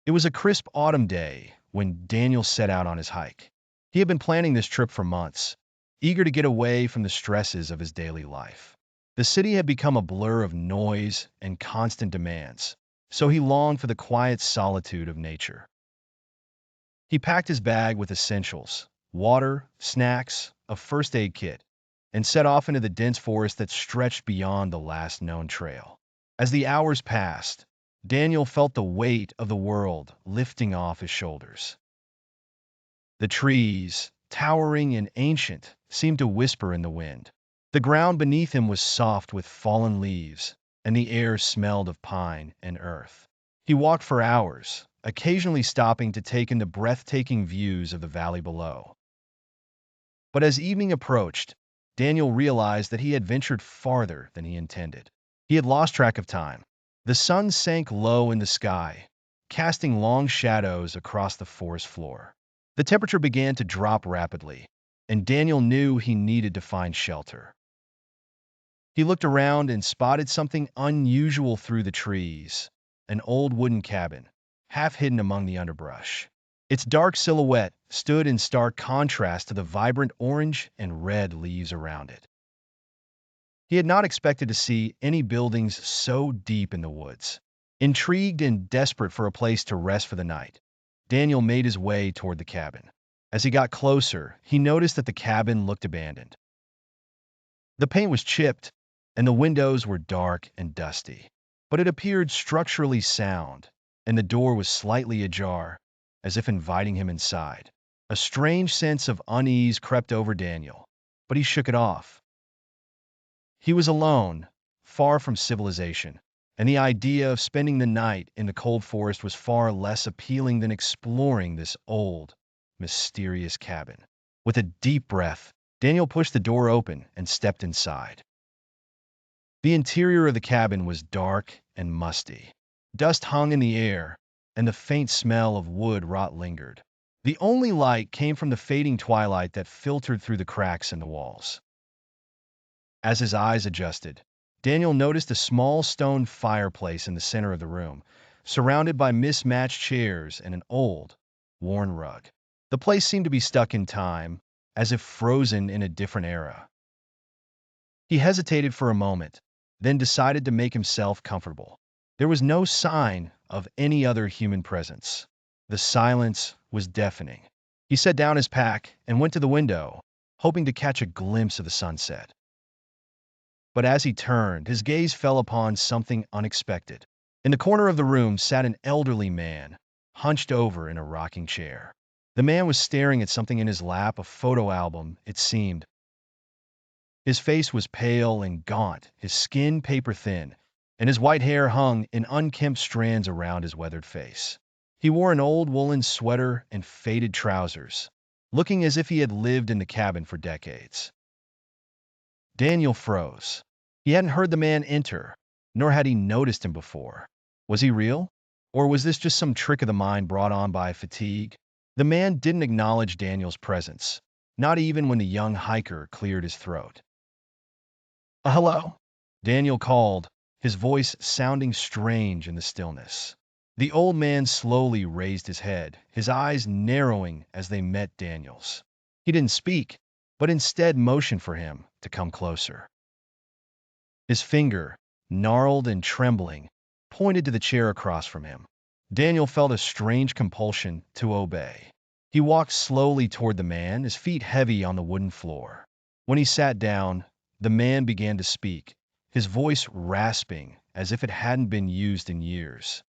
It was a crisp autumn day when Daniel set out on his hike. He had been planning this trip for months, eager to get away from the stresses of his daily life. The city had become a blur of noise and constant demands, so he longed for the quiet solitude of nature. He packed his bag with essentials, water, snacks, a first aid kit, and set off into the dense forest that stretched beyond the last known trail. As the hours passed, Daniel felt the weight of the world lifting off his shoulders. The trees, towering and ancient, seemed to whisper in the wind. The ground beneath him was soft with fallen leaves, and the air smelled of pine and earth. He walked for hours, occasionally stopping to take in the breathtaking views of the valley below. But as evening approached, Daniel realized that he had ventured farther than he intended. He had lost track of time. The sun sank low in the sky, casting long shadows across the forest floor. The temperature began to drop rapidly, and Daniel knew he needed to find shelter. He looked around and spotted something unusual through the trees, an old wooden cabin, half hidden among the underbrush. Its dark silhouette stood in stark contrast to the vibrant orange and red leaves around it. He had not expected to see any buildings so deep in the woods. Intrigued and desperate for a place to rest for the night, Daniel made his way toward the cabin. As he got closer, he noticed that the cabin looked abandoned. The paint was chipped, and the windows were dark and dusty. But it appeared structurally sound, and the door was slightly ajar, as if inviting him inside. A strange sense of unease crept over Daniel, but he shook it off. He was alone, far from civilization, and the idea of spending the night in the cold forest was far less appealing than exploring this old, mysterious cabin. With a deep breath, Daniel pushed the door open and stepped inside. The interior of the cabin was dark and musty. Dust hung in the air, and the faint smell of wood rot lingered. The only light came from the fading twilight that filtered through the cracks in the walls. As his eyes adjusted, Daniel noticed a small stone fireplace in the center of the room, surrounded by mismatched chairs and an old, worn rug. The place seemed to be stuck in time, as if frozen in a different era. He hesitated for a moment, then decided to make himself comfortable. There was no sign of any other human presence. The silence was deafening. He set down his pack and went to the window, hoping to catch a glimpse of the sunset. But as he turned, his gaze fell upon something unexpected. In the corner of the room sat an elderly man, hunched over in a rocking chair. The man was staring at something in his lap, a photo album, it seemed. His face was pale and gaunt, his skin paper-thin, and his white hair hung in unkempt strands around his weathered face. He wore an old woolen sweater and faded trousers, looking as if he had lived in the cabin for decades. Daniel froze. He hadn't heard the man enter, nor had he noticed him before. Was he real? Or was this just some trick of the mind brought on by fatigue? The man didn't acknowledge Daniel's presence, not even when the young hiker cleared his throat. Hello? Daniel called, his voice sounding strange in the stillness. The old man slowly raised his head, his eyes narrowing as they met Daniel's. He didn't speak, but instead motioned for him to come closer. His finger, gnarled and trembling, pointed to the chair across from him. Daniel felt a strange compulsion to obey. He walked slowly toward the man, his feet heavy on the wooden floor. When he sat down, the man began to speak, his voice rasping as if it hadn't been used in years.